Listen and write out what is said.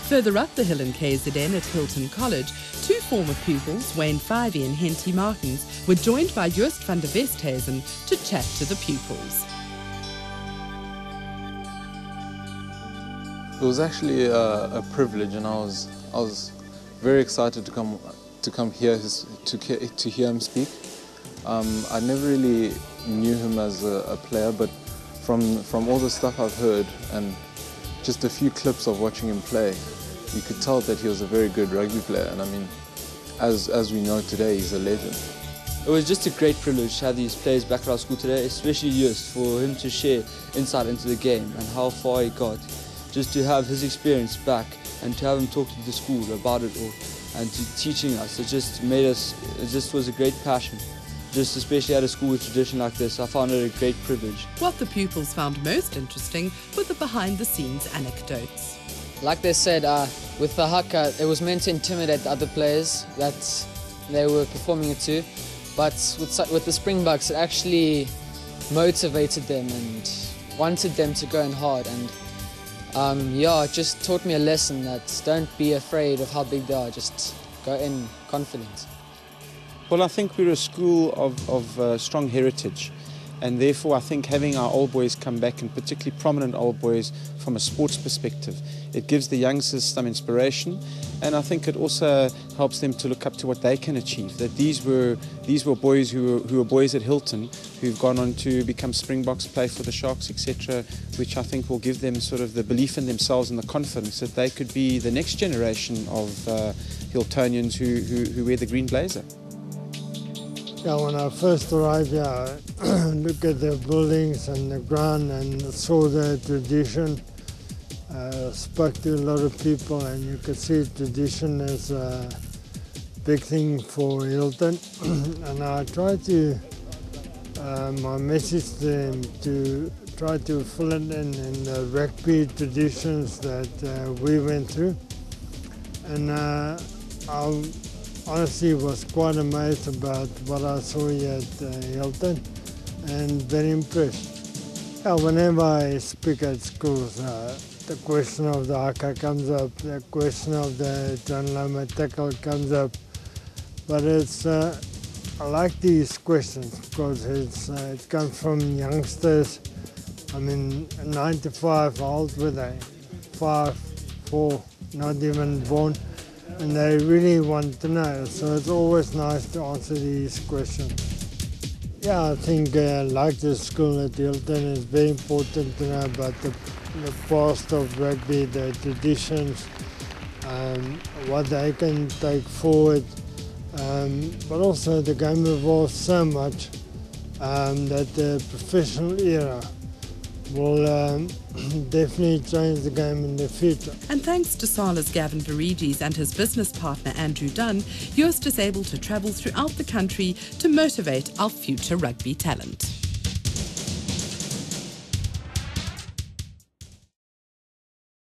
Further up the hill in KZN at Hilton College, two former pupils, Wayne Fyvie and Henty Martins, were joined by Joost van der Westhuizen to chat to the pupils. It was actually a privilege, and I was very excited to come here to hear him speak. I never really knew him as a player, but from all the stuff I've heard and just a few clips of watching him play, you could tell that he was a very good rugby player, and I mean, as we know today, he's a legend. It was just a great privilege to have these players back at our school today, especially Joost, for him to share insight into the game and how far he got. Just to have his experience back and to have him talk to the school about it all and to teaching us, it just was a great passion. Just especially at a school with tradition like this, I found it a great privilege. What the pupils found most interesting were the behind-the-scenes anecdotes. Like they said, with the haka, it was meant to intimidate the other players that they were performing it to, but with the Springboks, it actually motivated them and wanted them to go in hard. And yeah, it just taught me a lesson that don't be afraid of how big they are, just go in confident. Well, I think we're a school of strong heritage, and therefore I think having our old boys come back, and particularly prominent old boys from a sports perspective, it gives the youngsters some inspiration, and I think it also helps them to look up to what they can achieve. That these were boys who were boys at Hilton, who've gone on to become Springboks, play for the Sharks, etc., which I think will give them sort of the belief in themselves and the confidence that they could be the next generation of Hiltonians who wear the green blazer. Yeah, when I first arrived here, I looked at the buildings and the ground and saw the tradition. Spoke to a lot of people, and you could see tradition as a big thing for Hilton. And I tried to, my message to them, to try to fill it in the rugby traditions that we went through. And I honestly was quite amazed about what I saw here at Hilton, and very impressed. Yeah, whenever I speak at schools, the question of the haka comes up, the question of the John Lama tackle comes up. But I like these questions because it comes from youngsters. I mean, 95, how old were they? 5, 4, not even born. And they really want to know, so it's always nice to answer these questions. Yeah, I think like the school at Hilton, it's very important to know about the past of rugby, the traditions, what they can take forward, but also the game evolves so much that the professional era will definitely change the game in the future. And thanks to Sala's Gavin Viridis and his business partner Andrew Dunn, Joost is able to travel throughout the country to motivate our future rugby talent.